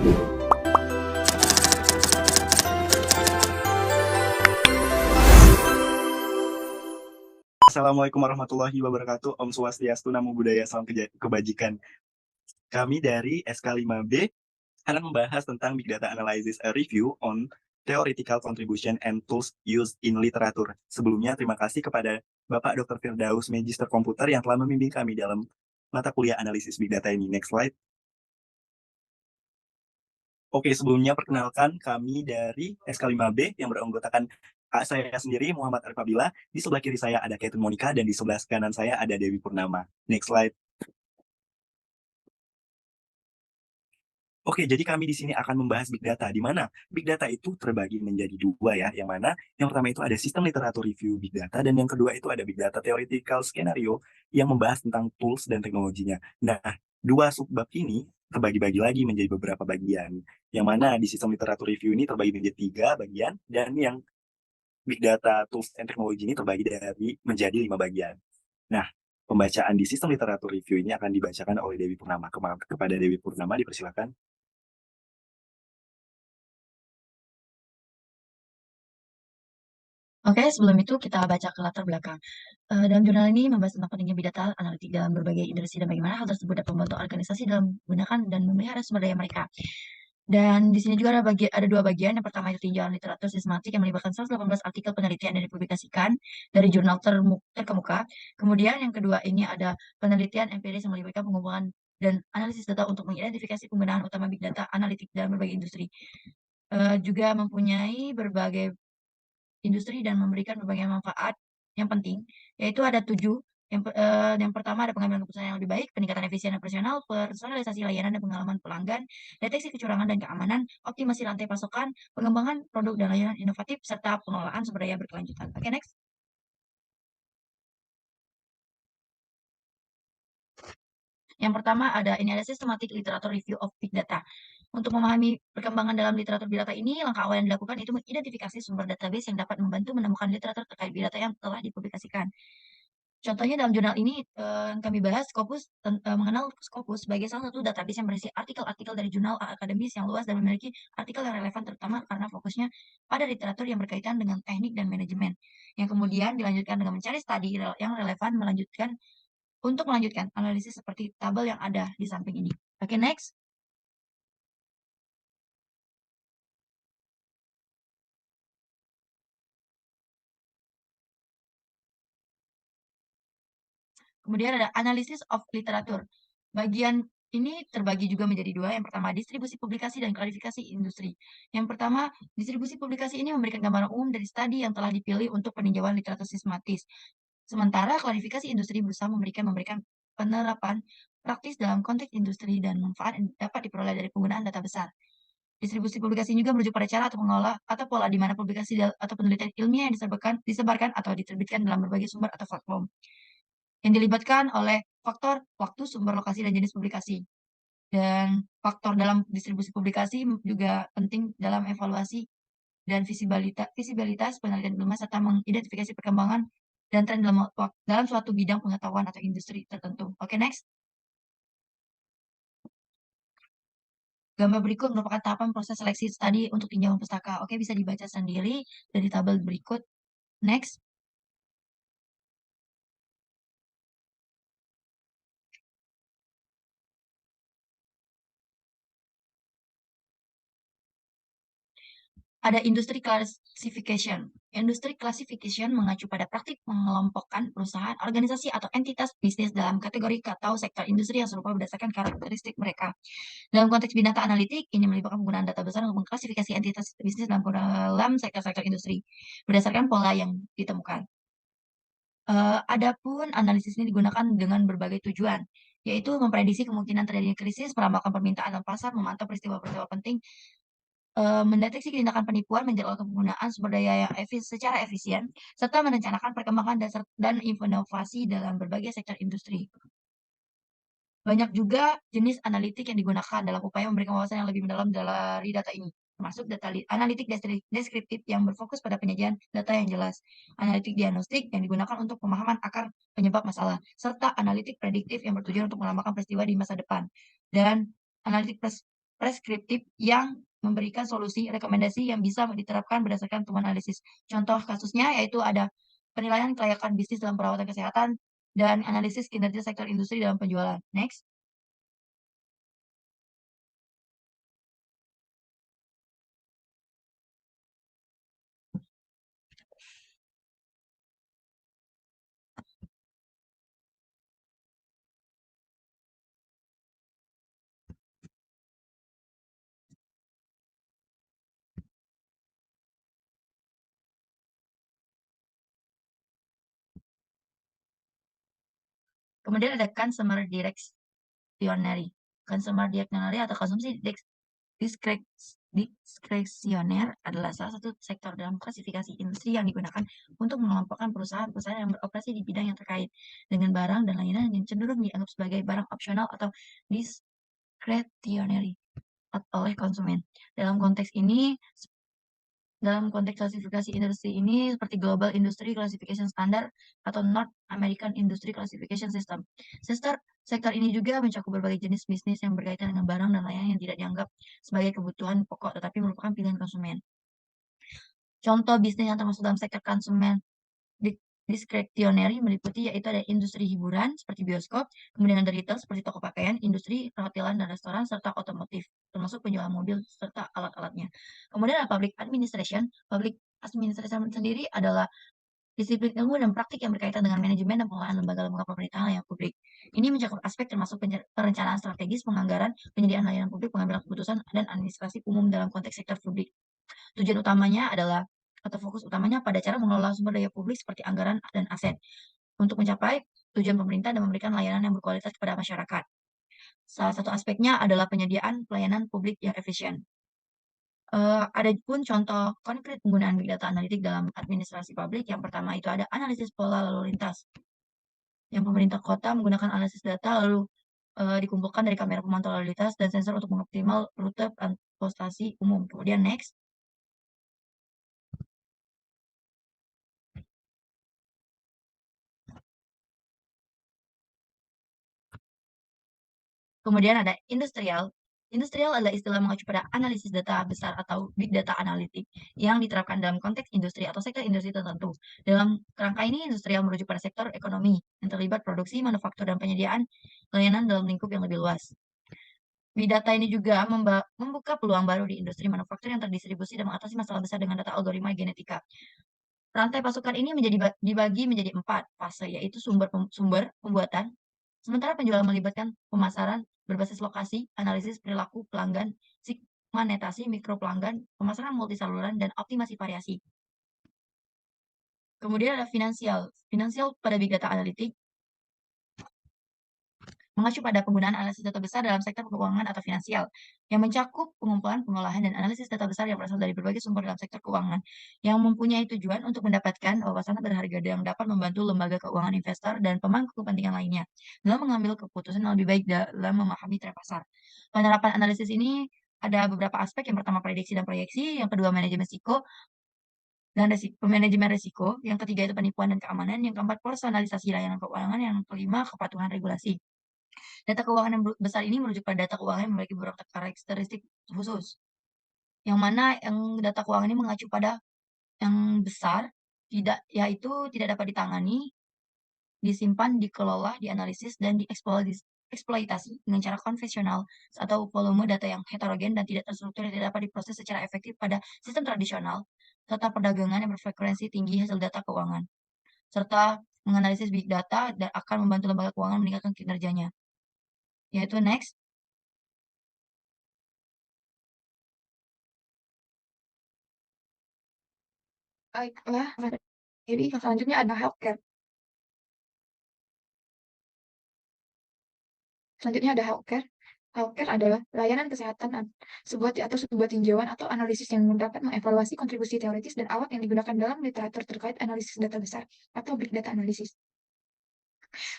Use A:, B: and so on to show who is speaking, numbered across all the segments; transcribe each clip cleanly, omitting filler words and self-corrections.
A: Assalamualaikum warahmatullahi wabarakatuh. Om Swastiastu, Namo Buddhaya, Salam Kebajikan. Kami dari SK5B akan membahas tentang Big Data Analysis, a review on theoretical contribution and tools used in literature. Sebelumnya, terima kasih kepada Bapak Dr. Firdaus, Magister Komputer yang telah membimbing kami dalam mata kuliah analisis Big Data ini. Next slide. Oke, sebelumnya perkenalkan kami dari SK5B yang beranggotakan saya sendiri, Muhammad Arif Abdillah. Di sebelah kiri saya ada Catherine Monica dan di sebelah kanan saya ada Dewi Purnama. Next slide. Oke, jadi kami di sini akan membahas Big Data, di mana Big Data itu terbagi menjadi dua ya, yang mana yang pertama itu ada sistem literatur review Big Data, dan yang kedua itu ada Big Data Theoretical Scenario yang membahas tentang tools dan teknologinya. Nah, dua subbab ini terbagi-bagi lagi menjadi beberapa bagian, yang mana di sistem literatur review ini terbagi menjadi 3 bagian, dan yang Big Data Tools and Technology ini terbagi menjadi 5 bagian. Nah, pembacaan di sistem literatur review ini akan dibacakan oleh Dewi Purnama. Kepada Dewi Purnama dipersilakan.
B: Oke, sebelum itu kita baca ke latar belakang. Dalam jurnal ini membahas tentang pentingnya big data analitik dalam berbagai industri dan bagaimana hal tersebut dapat membantu organisasi dalam menggunakan dan memelihara sumber daya mereka. Dan di sini juga ada dua bagian. Yang pertama itu tinjauan literatur sistematik yang melibatkan 118 artikel penelitian yang dipublikasikan dari jurnal terkemuka. Kemudian yang kedua ini ada penelitian empiris yang melibatkan pengumpulan dan analisis data untuk mengidentifikasi penggunaan utama big data analitik dalam berbagai industri. Juga mempunyai berbagai industri dan memberikan berbagai manfaat yang penting, yaitu ada 7. Yang pertama ada pengambilan keputusan yang lebih baik, peningkatan efisien operasional, personalisasi layanan dan pengalaman pelanggan, deteksi kecurangan dan keamanan, optimasi rantai pasokan, pengembangan produk dan layanan inovatif, serta pengelolaan sumber daya berkelanjutan. Oke, next. Yang pertama ini ada systematic literature review of big data. Untuk memahami perkembangan dalam literatur big data ini, langkah awal yang dilakukan itu mengidentifikasi sumber database yang dapat membantu menemukan literatur terkait big data yang telah dipublikasikan. Contohnya dalam jurnal ini kami bahas Scopus, mengenal Scopus sebagai salah satu database yang berisi artikel-artikel dari jurnal akademis yang luas dan memiliki artikel yang relevan terutama karena fokusnya pada literatur yang berkaitan dengan teknik dan manajemen. Yang kemudian dilanjutkan dengan mencari studi yang relevan untuk melanjutkan analisis seperti tabel yang ada di samping ini. Oke, next. Kemudian ada analysis of literature. Bagian ini terbagi juga menjadi 2. Yang pertama, distribusi publikasi dan klarifikasi industri. Yang pertama, distribusi publikasi ini memberikan gambaran umum dari studi yang telah dipilih untuk peninjauan literatur sistematis. Sementara klarifikasi industri berusaha memberikan penerapan praktis dalam konteks industri dan manfaat yang dapat diperoleh dari penggunaan data besar. Distribusi publikasi juga merujuk pada cara atau mengolah atau pola di mana publikasi atau penelitian ilmiah yang disebarkan atau diterbitkan dalam berbagai sumber atau platform yang dilibatkan oleh faktor waktu, sumber, lokasi, dan jenis publikasi. Dan faktor dalam distribusi publikasi juga penting dalam evaluasi dan visibilitas penelitian ilmiah serta mengidentifikasi perkembangan dan tren dalam suatu bidang pengetahuan atau industri tertentu. Oke, next. Gambar berikut merupakan tahapan proses seleksi studi untuk tinjauan pustaka. Oke, bisa dibaca sendiri dari tabel berikut. Next. Ada industry classification. Industry classification mengacu pada praktik mengelompokkan perusahaan, organisasi, atau entitas bisnis dalam kategori atau sektor industri yang serupa berdasarkan karakteristik mereka. Dalam konteks big data analitik, ini melibatkan penggunaan data besar untuk mengklasifikasi entitas bisnis dalam sektor-sektor industri berdasarkan pola yang ditemukan. Adapun analisis ini digunakan dengan berbagai tujuan, yaitu memprediksi kemungkinan terjadinya krisis, meramalkan permintaan dalam pasar, memantau peristiwa-peristiwa penting, mendeteksi tindakan penipuan, menjadwalkan penggunaan sumber daya yang secara efisien, serta merencanakan perkembangan dan inovasi dalam berbagai sektor industri. Banyak juga jenis analitik yang digunakan dalam upaya memberikan wawasan yang lebih mendalam dari data ini, termasuk data analitik deskriptif yang berfokus pada penyajian data yang jelas, analitik diagnostik yang digunakan untuk pemahaman akar penyebab masalah, serta analitik prediktif yang bertujuan untuk melambangkan peristiwa di masa depan, dan analitik preskriptif yang memberikan solusi rekomendasi yang bisa diterapkan berdasarkan temuan analisis. Contoh kasusnya yaitu ada penilaian kelayakan bisnis dalam perawatan kesehatan dan analisis kinerja sektor industri dalam penjualan. Next. Kemudian ada consumer directionary. Consumer directionary atau konsumsi diskresioner adalah salah satu sektor dalam klasifikasi industri yang digunakan untuk mengelompokkan perusahaan-perusahaan yang beroperasi di bidang yang terkait dengan barang dan layanan yang cenderung dianggap sebagai barang opsional atau discretionary oleh konsumen. Dalam konteks klasifikasi industri ini seperti Global Industry Classification Standard atau North American Industry Classification System. Sektor ini juga mencakup berbagai jenis bisnis yang berkaitan dengan barang dan layanan yang tidak dianggap sebagai kebutuhan pokok tetapi merupakan pilihan konsumen. Contoh bisnis yang termasuk dalam sektor konsumen diskretionary meliputi yaitu ada industri hiburan seperti bioskop, kemudian ada retail seperti toko pakaian, industri perhotelan dan restoran, serta otomotif, termasuk penjualan mobil serta alat-alatnya. Kemudian ada public administration. Public administration sendiri adalah disiplin ilmu dan praktik yang berkaitan dengan manajemen dan pengelolaan lembaga-lembaga pemerintahan yang publik. Ini mencakup aspek termasuk perencanaan strategis, penganggaran, penyediaan layanan publik, pengambilan keputusan, dan administrasi umum dalam konteks sektor publik. Tujuan utamanya adalah atau fokus utamanya pada cara mengelola sumber daya publik seperti anggaran dan aset untuk mencapai tujuan pemerintah dan memberikan layanan yang berkualitas kepada masyarakat. Salah satu aspeknya adalah penyediaan pelayanan publik yang efisien. Ada pun contoh konkret penggunaan big data analitik dalam administrasi publik. Yang pertama itu ada analisis pola lalu lintas. Yang pemerintah kota menggunakan analisis data lalu dikumpulkan dari kamera pemantau lalu lintas dan sensor untuk mengoptimal rute transportasi umum. Kemudian next. Kemudian ada industrial. Industrial adalah istilah mengacu pada analisis data besar atau big data analitik yang diterapkan dalam konteks industri atau sektor industri tertentu. Dalam kerangka ini, industrial merujuk pada sektor ekonomi yang terlibat produksi, manufaktur, dan penyediaan layanan dalam lingkup yang lebih luas. Big data ini juga membuka peluang baru di industri manufaktur yang terdistribusi dan mengatasi masalah besar dengan data algoritma genetika. Rantai pasukan ini dibagi menjadi 4 fase, yaitu sumber pembuatan, sementara penjualan melibatkan pemasaran berbasis lokasi, analisis perilaku pelanggan, segmentasi mikropelanggan, pemasaran multisaluran, dan optimasi variasi. Kemudian ada finansial. Finansial pada big data analitik mengacu pada penggunaan analisis data besar dalam sektor keuangan atau finansial, yang mencakup pengumpulan, pengolahan, dan analisis data besar yang berasal dari berbagai sumber dalam sektor keuangan, yang mempunyai tujuan untuk mendapatkan wawasan berharga yang dapat membantu lembaga keuangan investor dan pemangku kepentingan lainnya dalam mengambil keputusan yang lebih baik dalam memahami tren pasar. Penerapan analisis ini ada beberapa aspek. Yang pertama prediksi dan proyeksi, yang kedua manajemen risiko dan manajemen risiko, yang ketiga itu penipuan dan keamanan, yang keempat personalisasi layanan keuangan, yang kelima kepatuhan regulasi. Data keuangan yang besar ini merujuk pada data keuangan yang memiliki beberapa karakteristik khusus, yang mana data keuangan ini mengacu pada yang besar, yaitu tidak dapat ditangani, disimpan, dikelola, dianalisis, dan dieksploitasi dengan cara konvensional atau volume data yang heterogen dan tidak terstruktur yang tidak dapat diproses secara efektif pada sistem tradisional, serta perdagangan yang berfrekuensi tinggi hasil data keuangan, serta menganalisis big data dan akan membantu lembaga keuangan meningkatkan kinerjanya. Yaitu next. Baiklah, jadi selanjutnya ada healthcare. Selanjutnya ada healthcare. Healthcare adalah layanan kesehatan sebuah tinjauan atau analisis yang dapat mengevaluasi kontribusi teoritis dan alat yang digunakan dalam literatur terkait analisis data besar atau big data analysis.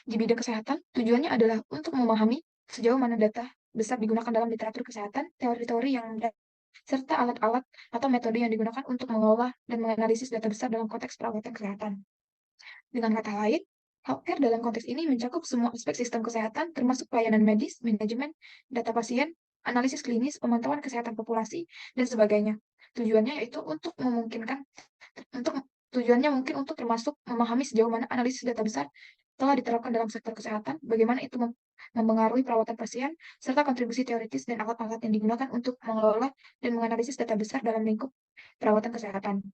B: Di bidang kesehatan, tujuannya adalah untuk memahami sejauh mana data besar digunakan dalam literatur kesehatan, teori-teori yang serta alat-alat atau metode yang digunakan untuk mengolah dan menganalisis data besar dalam konteks perawatan kesehatan. Dengan kata lain, healthcare dalam konteks ini mencakup semua aspek sistem kesehatan, termasuk pelayanan medis, manajemen, data pasien,
C: analisis klinis, pemantauan kesehatan populasi, dan sebagainya. Tujuannya yaitu tujuannya mungkin untuk termasuk memahami sejauh mana analisis data besar telah diterapkan dalam sektor kesehatan, bagaimana itu mempengaruhi perawatan pasien, serta kontribusi teoritis dan alat-alat yang digunakan untuk mengelola dan menganalisis data besar dalam lingkup perawatan kesehatan.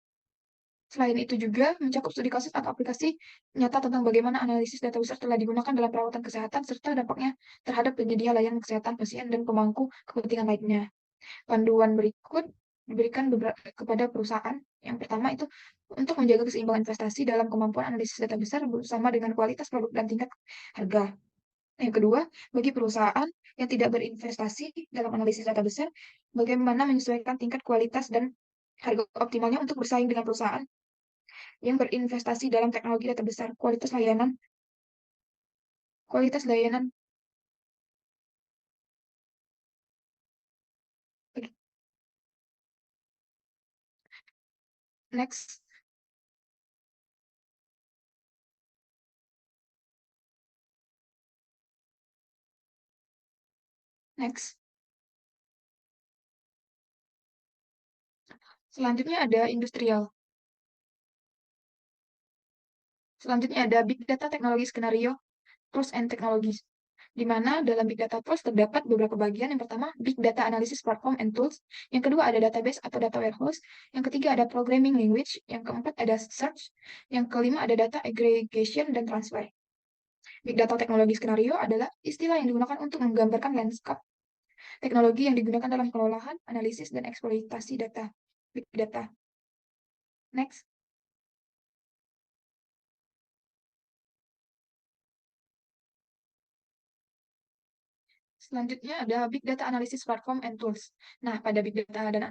C: Selain itu juga mencakup studi kasus atau aplikasi nyata tentang bagaimana analisis data besar telah digunakan dalam perawatan kesehatan serta dampaknya terhadap penyedia layanan kesehatan pasien dan pemangku kepentingan lainnya. Panduan berikut diberikan kepada perusahaan. Yang pertama itu untuk menjaga keseimbangan investasi dalam kemampuan analisis data besar bersama dengan kualitas produk dan tingkat harga. Yang kedua, bagi perusahaan yang tidak berinvestasi dalam analisis data besar, bagaimana menyesuaikan tingkat kualitas dan harga optimalnya untuk bersaing dengan perusahaan yang berinvestasi dalam teknologi data besar, kualitas layanan. Next. Next. Selanjutnya ada industrial. Selanjutnya ada Big Data Teknologi Skenario, Tools and Technologies, di mana dalam Big Data Tools terdapat beberapa bagian. Yang pertama, Big Data Analysis Platform and Tools. Yang kedua, ada database atau data warehouse. Yang ketiga, ada programming language. Yang keempat, ada search. Yang kelima, ada data aggregation dan transfer. Big Data Teknologi Skenario adalah istilah yang digunakan untuk menggambarkan lanskap teknologi yang digunakan dalam pengolahan, analisis, dan eksploitasi data. Big Data. Next. Selanjutnya ada Big Data Analysis Platform and Tools. Nah, pada Big Data dan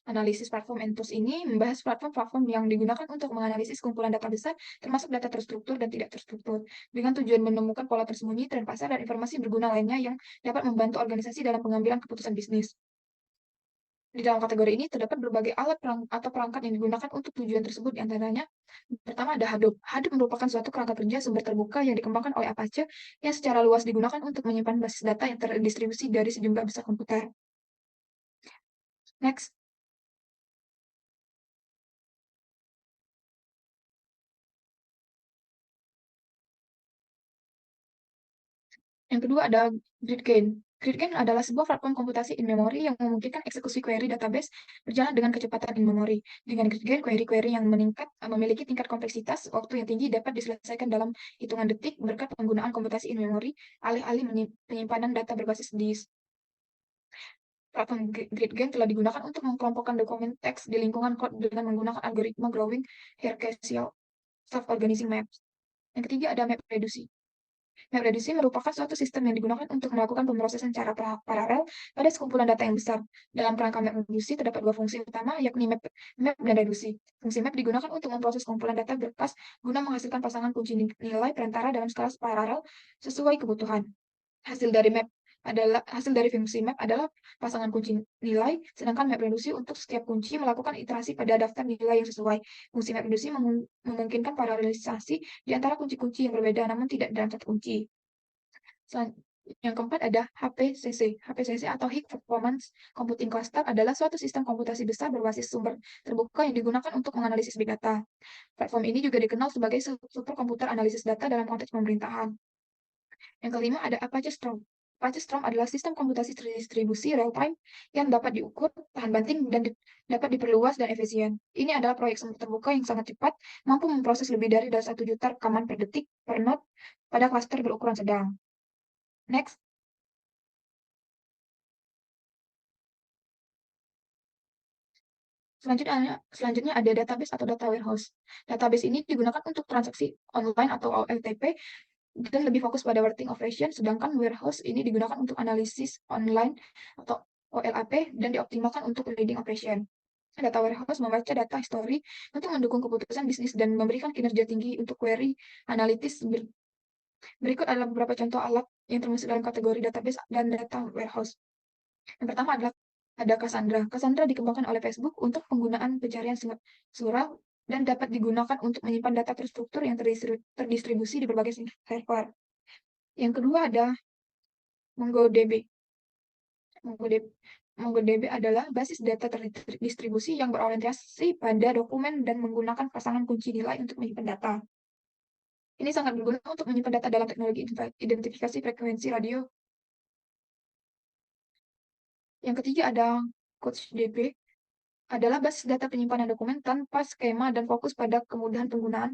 C: Analysis Platform and Tools ini membahas platform-platform yang digunakan untuk menganalisis kumpulan data besar, termasuk data terstruktur dan tidak terstruktur, dengan tujuan menemukan pola tersembunyi, tren pasar, dan informasi berguna lainnya yang dapat membantu organisasi dalam pengambilan keputusan bisnis. Di dalam kategori ini terdapat berbagai alat atau perangkat yang digunakan untuk tujuan tersebut, di antaranya pertama ada Hadoop. Hadoop merupakan suatu kerangka kerja sumber terbuka yang dikembangkan oleh Apache yang secara luas digunakan untuk menyimpan basis data yang terdistribusi dari sejumlah besar komputer. Next. Yang kedua ada GridGain. GridGain adalah sebuah platform komputasi in-memory yang memungkinkan eksekusi query database berjalan dengan kecepatan in-memory. Dengan GridGain, query-query yang memiliki tingkat kompleksitas waktu yang tinggi dapat diselesaikan dalam hitungan detik berkat penggunaan komputasi in-memory, alih-alih penyimpanan data berbasis disk. Platform GridGain telah digunakan untuk mengkelompokkan dokumen teks di lingkungan code dengan menggunakan algoritma Growing Hierarchical Self-Organizing Maps. Yang ketiga ada MapReduce. MapReduce merupakan suatu sistem yang digunakan untuk melakukan pemrosesan secara paralel pada sekumpulan data yang besar. Dalam kerangka MapReduce terdapat dua fungsi utama, yakni map dan reduksi. Fungsi map digunakan untuk memproses kumpulan data berkas guna menghasilkan pasangan kunci nilai perantara dalam skala paralel sesuai kebutuhan. Hasil dari fungsi map adalah pasangan kunci nilai, sedangkan MapReduce untuk setiap kunci melakukan iterasi pada daftar nilai yang sesuai. Fungsi MapReduce memungkinkan paralelisasi di antara kunci-kunci yang berbeda, namun tidak dalam satu kunci. Yang keempat ada HPCC. HPCC atau High Performance Computing Cluster adalah suatu sistem komputasi besar berbasis sumber terbuka yang digunakan untuk menganalisis big data. Platform ini juga dikenal sebagai superkomputer analisis data dalam konteks pemerintahan. Yang kelima ada Apache Storm. Apache Storm adalah sistem komputasi terdistribusi real-time yang dapat diukur, tahan banting, dan dapat diperluas dan efisien. Ini adalah proyek sumber terbuka yang sangat cepat, mampu memproses lebih dari 1 juta rekaman per detik per node pada klaster berukuran sedang. Next. Selanjutnya ada database atau data warehouse. Database ini digunakan untuk transaksi online atau OLTP dan lebih fokus pada working operation, sedangkan warehouse ini digunakan untuk analisis online atau OLAP dan dioptimalkan untuk leading operation. Data warehouse membaca data history untuk mendukung keputusan bisnis dan memberikan kinerja tinggi untuk query analitis. Berikut adalah beberapa contoh alat yang termasuk dalam kategori database dan data warehouse. Yang pertama adalah ada Cassandra. Cassandra dikembangkan oleh Facebook untuk penggunaan pencarian surau dan dapat digunakan untuk menyimpan data terstruktur yang terdistribusi di berbagai server. Yang kedua ada MongoDB. MongoDB adalah basis data terdistribusi yang berorientasi pada dokumen dan menggunakan pasangan kunci nilai untuk menyimpan data. Ini sangat berguna untuk menyimpan data dalam teknologi identifikasi frekuensi radio. Yang ketiga ada CouchDB, adalah basis data penyimpanan dokumen tanpa skema dan fokus pada kemudahan penggunaan.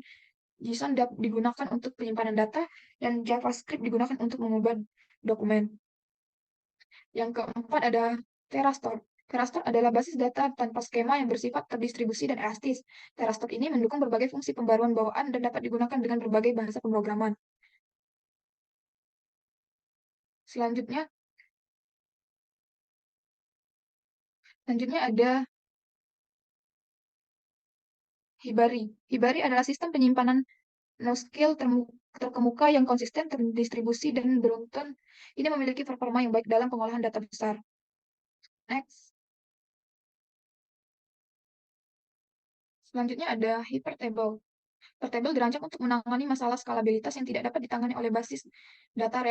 C: JSON digunakan untuk penyimpanan data dan JavaScript digunakan untuk mengubah dokumen. Yang keempat ada Terraform. Terraform adalah basis data tanpa skema yang bersifat terdistribusi dan elastis. Terraform ini mendukung berbagai fungsi pembaruan bawaan dan dapat digunakan dengan berbagai bahasa pemrograman. Selanjutnya ada Hibari. Hibari adalah sistem penyimpanan NoSQL terkemuka yang konsisten, terdistribusi, dan beruntun. Ini memiliki performa yang baik dalam pengolahan data besar. Next. Selanjutnya ada Hypertable. Hypertable dirancang untuk menangani masalah skalabilitas yang tidak dapat ditangani oleh basis data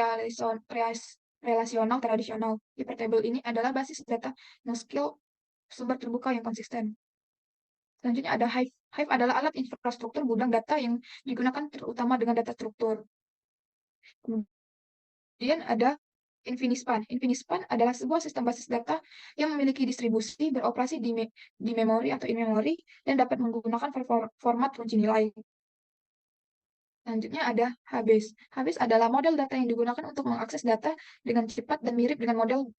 C: relasional tradisional. Hypertable ini adalah basis data NoSQL sumber terbuka yang konsisten. Selanjutnya ada Hive. Hive adalah alat infrastruktur gudang data yang digunakan terutama dengan data struktur. Kemudian ada Infinispan. Infinispan adalah sebuah sistem basis data yang memiliki distribusi, beroperasi di memori atau in-memory, dan dapat menggunakan format kunci nilai. Selanjutnya ada HBase. HBase adalah model data yang digunakan untuk mengakses data dengan cepat dan mirip dengan model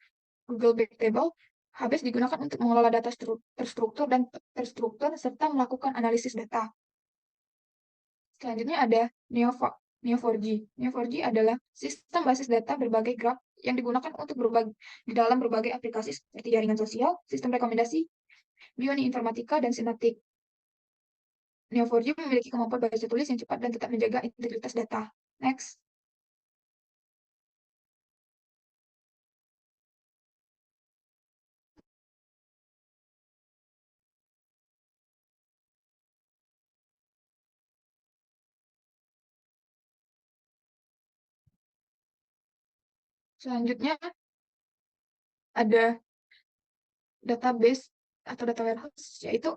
C: Google Bigtable. HBase digunakan untuk mengelola data terstruktur dan terstruktur serta melakukan analisis data. Selanjutnya ada Neo4j. Neo4j adalah sistem basis data berbagai graf yang digunakan untuk di dalam berbagai aplikasi seperti jaringan sosial, sistem rekomendasi, bioinformatika, dan sinaptik. Neo4j memiliki kemampuan baca tulis yang cepat dan tetap menjaga integritas data. Next. Selanjutnya ada database atau data warehouse, yaitu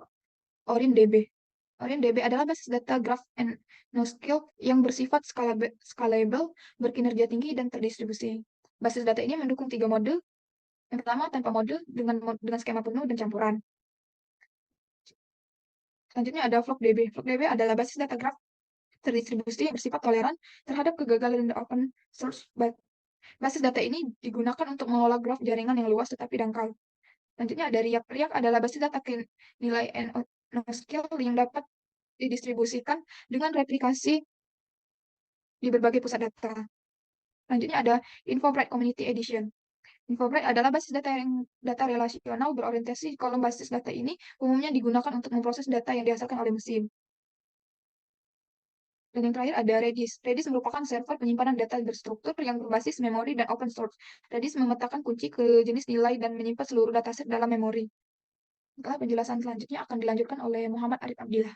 C: OrinDB. OrinDB adalah basis data graph and NoSQL yang bersifat scalable, berkinerja tinggi, dan terdistribusi. Basis data ini mendukung 3 mode. Yang pertama, tanpa mode dengan skema penuh dan campuran. Selanjutnya ada FlowDB. FlowDB adalah basis data graph terdistribusi yang bersifat toleran terhadap kegagalan dan open source. Basis data ini digunakan untuk mengelola graf jaringan yang luas tetapi dangkal. Selanjutnya ada Riak. Riak adalah basis data nilai NoSQL yang dapat didistribusikan dengan replikasi di berbagai pusat data. Selanjutnya ada InfoBright Community Edition. InfoBright adalah basis data relasional berorientasi kolom basis data ini umumnya digunakan untuk memproses data yang dihasilkan oleh mesin. Dan yang terakhir ada Redis. Redis merupakan server penyimpanan data berstruktur yang berbasis memori dan open source. Redis memetakan kunci ke jenis nilai dan menyimpan seluruh dataset dalam memori. Setelah penjelasan selanjutnya akan dilanjutkan oleh Muhammad Arif Abdillah.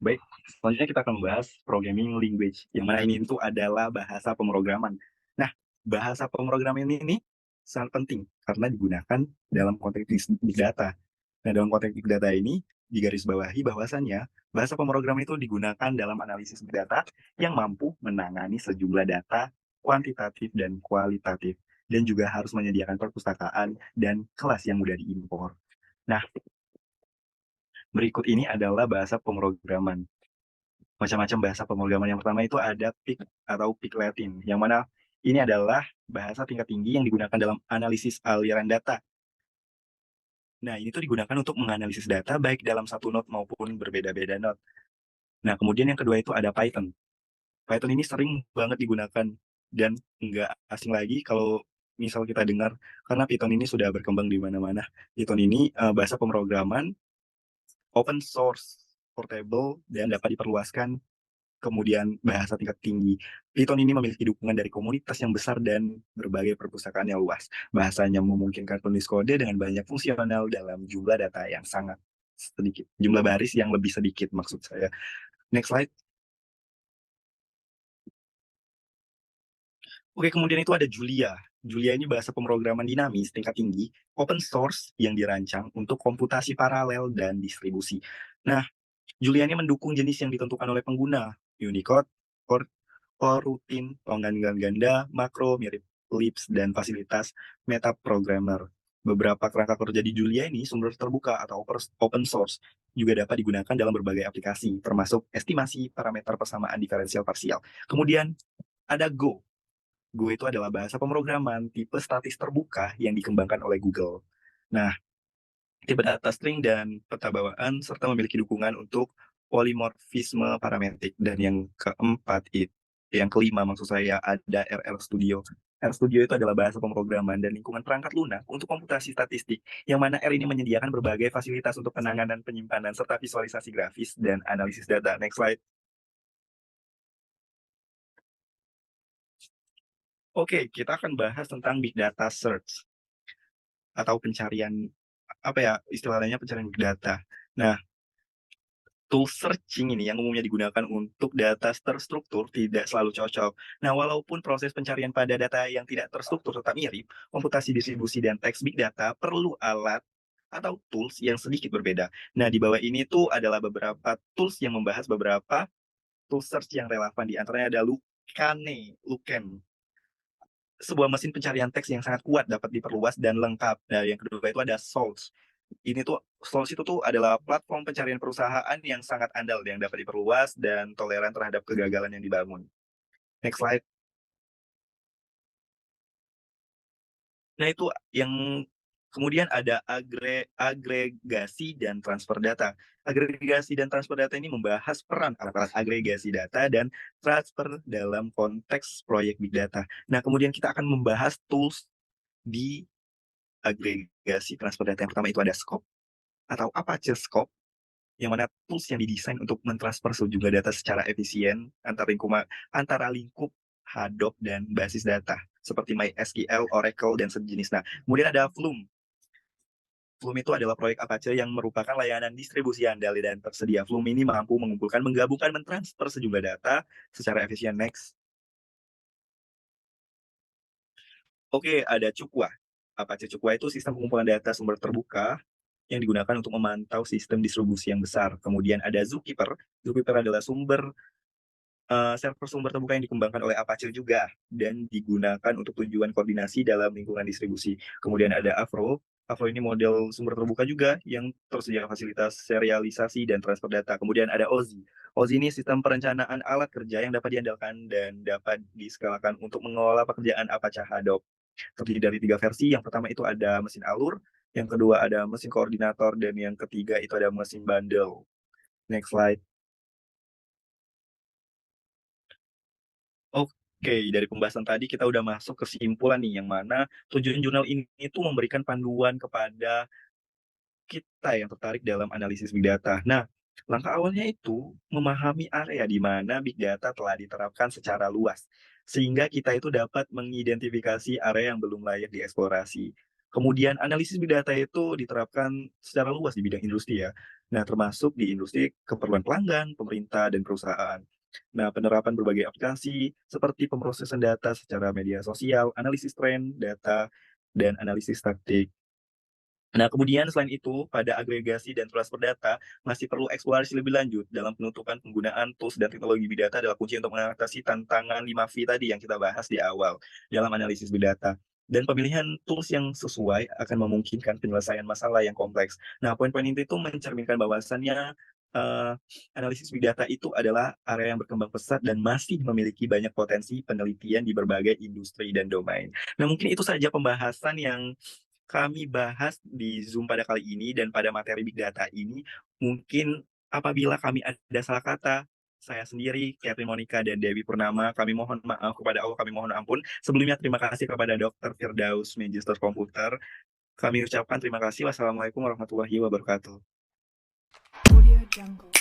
A: Baik, selanjutnya kita akan membahas programming language, yang mana ini itu adalah bahasa pemrograman. Nah, bahasa pemrograman ini sangat penting karena digunakan dalam konteks big data. Nah, dalam konteks big data ini digarisbawahi bahwasannya bahasa pemrograman itu digunakan dalam analisis big data yang mampu menangani sejumlah data kuantitatif dan kualitatif, dan juga harus menyediakan perpustakaan dan kelas yang mudah diimpor. Nah, berikut ini adalah bahasa pemrograman. Macam-macam bahasa pemrograman. Yang pertama itu ada PIC atau PIC Latin, yang mana ini adalah bahasa tingkat tinggi yang digunakan dalam analisis aliran data. Nah, ini tuh digunakan untuk menganalisis data baik dalam satu node maupun berbeda-beda node. Nah, kemudian yang kedua itu ada Python. Python ini sering banget digunakan dan nggak asing lagi kalau misal kita dengar, karena Python ini sudah berkembang di mana-mana. Python ini bahasa pemrograman open source, portable, dan dapat diperluaskan, kemudian bahasa tingkat tinggi. Python ini memiliki dukungan dari komunitas yang besar dan berbagai perpustakaan yang luas. Bahasanya memungkinkan penulis kode dengan banyak fungsional dalam jumlah data yang sangat sedikit. Jumlah baris yang lebih sedikit maksud saya. Next slide. Oke, kemudian itu ada Julia. Julia ini bahasa pemrograman dinamis tingkat tinggi, open source yang dirancang untuk komputasi paralel dan distribusi. Nah, Julia ini mendukung jenis yang ditentukan oleh pengguna, Unicode, coroutine, penggantian ganda, makro, mirip Lisp, dan fasilitas metaprogrammer. Beberapa kerangka kerja di Julia ini sumber terbuka atau open source juga dapat digunakan dalam berbagai aplikasi, termasuk estimasi parameter persamaan diferensial parsial. Kemudian ada Go. Go itu adalah bahasa pemrograman tipe statis terbuka yang dikembangkan oleh Google. Nah, tipe data string dan peta bawaan serta memiliki dukungan untuk polimorfisme parametrik. Dan yang kelima maksud saya ada RL Studio. R Studio itu adalah bahasa pemrograman dan lingkungan perangkat lunak untuk komputasi statistik, yang mana R ini menyediakan berbagai fasilitas untuk penanganan, penyimpanan, serta visualisasi grafis dan analisis data. Next slide. Oke, kita akan bahas tentang Big Data Search atau pencarian, istilahnya pencarian Big Data. Nah, tool searching ini yang umumnya digunakan untuk data terstruktur tidak selalu cocok. Nah, walaupun proses pencarian pada data yang tidak terstruktur tetap mirip, komputasi distribusi dan teks big data perlu alat atau tools yang sedikit berbeda. Nah, di bawah ini tuh adalah beberapa tools yang membahas beberapa tool search yang relevan. Di antaranya ada Luken, sebuah mesin pencarian teks yang sangat kuat, dapat diperluas dan lengkap. Nah, yang kedua itu ada Source. Source itu tuh adalah platform pencarian perusahaan yang sangat andal, yang dapat diperluas dan toleran terhadap kegagalan yang dibangun. Next slide. Nah, itu yang kemudian ada agregasi dan transfer data. Agregasi dan transfer data ini membahas peran alat-alat agregasi data dan transfer dalam konteks proyek big data. Nah, kemudian kita akan membahas tools di agregasi transfer data. Yang pertama itu ada Scope atau Apache Scope, yang mana tools yang didesain untuk mentransfer sejumlah data secara efisien antara lingkup Hadoop dan basis data seperti MySQL, Oracle, dan sejenis. Nah, kemudian ada Flume. Flume itu adalah proyek Apache yang merupakan layanan distribusi andal dan tersedia. Flume ini mampu mengumpulkan, menggabungkan, mentransfer sejumlah data secara efisien. Next. Oke, ada Chukwa. Apache Chukwa itu sistem pengumpulan data sumber terbuka yang digunakan untuk memantau sistem distribusi yang besar. Kemudian ada Zookeeper. Zookeeper adalah server sumber terbuka yang dikembangkan oleh Apache juga dan digunakan untuk tujuan koordinasi dalam lingkungan distribusi. Kemudian ada Avro. Avro ini model sumber terbuka juga yang tersedia fasilitas serialisasi dan transfer data. Kemudian ada Ozi. Ozi ini sistem perencanaan alat kerja yang dapat diandalkan dan dapat diskalakan untuk mengelola pekerjaan Apache Hadoop. Terdiri dari 3 versi. Yang pertama itu ada mesin alur, yang kedua ada mesin koordinator, dan yang ketiga itu ada mesin bundle. Next slide. Oke, dari pembahasan tadi kita udah masuk kesimpulan nih, yang mana tujuan jurnal ini itu memberikan panduan kepada kita yang tertarik dalam analisis big data. Nah, langkah awalnya itu memahami area di mana big data telah diterapkan secara luas, sehingga kita itu dapat mengidentifikasi area yang belum layak dieksplorasi. Kemudian analisis big data itu diterapkan secara luas di bidang industri ya. Nah, termasuk di industri keperluan pelanggan, pemerintah, dan perusahaan. Nah, penerapan berbagai aplikasi seperti pemrosesan data secara media sosial, analisis tren, data, dan analisis taktik. Nah, kemudian selain itu, pada agregasi dan transfer data, masih perlu eksplorasi lebih lanjut dalam penutupan penggunaan tools dan teknologi big data adalah kunci untuk mengatasi tantangan 5V tadi yang kita bahas di awal dalam analisis big data. Dan pemilihan tools yang sesuai akan memungkinkan penyelesaian masalah yang kompleks. Nah, poin-poin itu mencerminkan bahwasannya analisis big data itu adalah area yang berkembang pesat dan masih memiliki banyak potensi penelitian di berbagai industri dan domain. Nah, mungkin itu saja pembahasan yang kami bahas di Zoom pada kali ini dan pada materi Big Data ini. Mungkin apabila kami ada salah kata, saya sendiri, Catherine Monica, dan Dewi Purnama, kami mohon maaf kepada Allah, kami mohon ampun. Sebelumnya terima kasih kepada Dr. Firdaus, Magister Komputer. Kami ucapkan terima kasih. Wassalamualaikum warahmatullahi wabarakatuh.
D: Audio Jungle.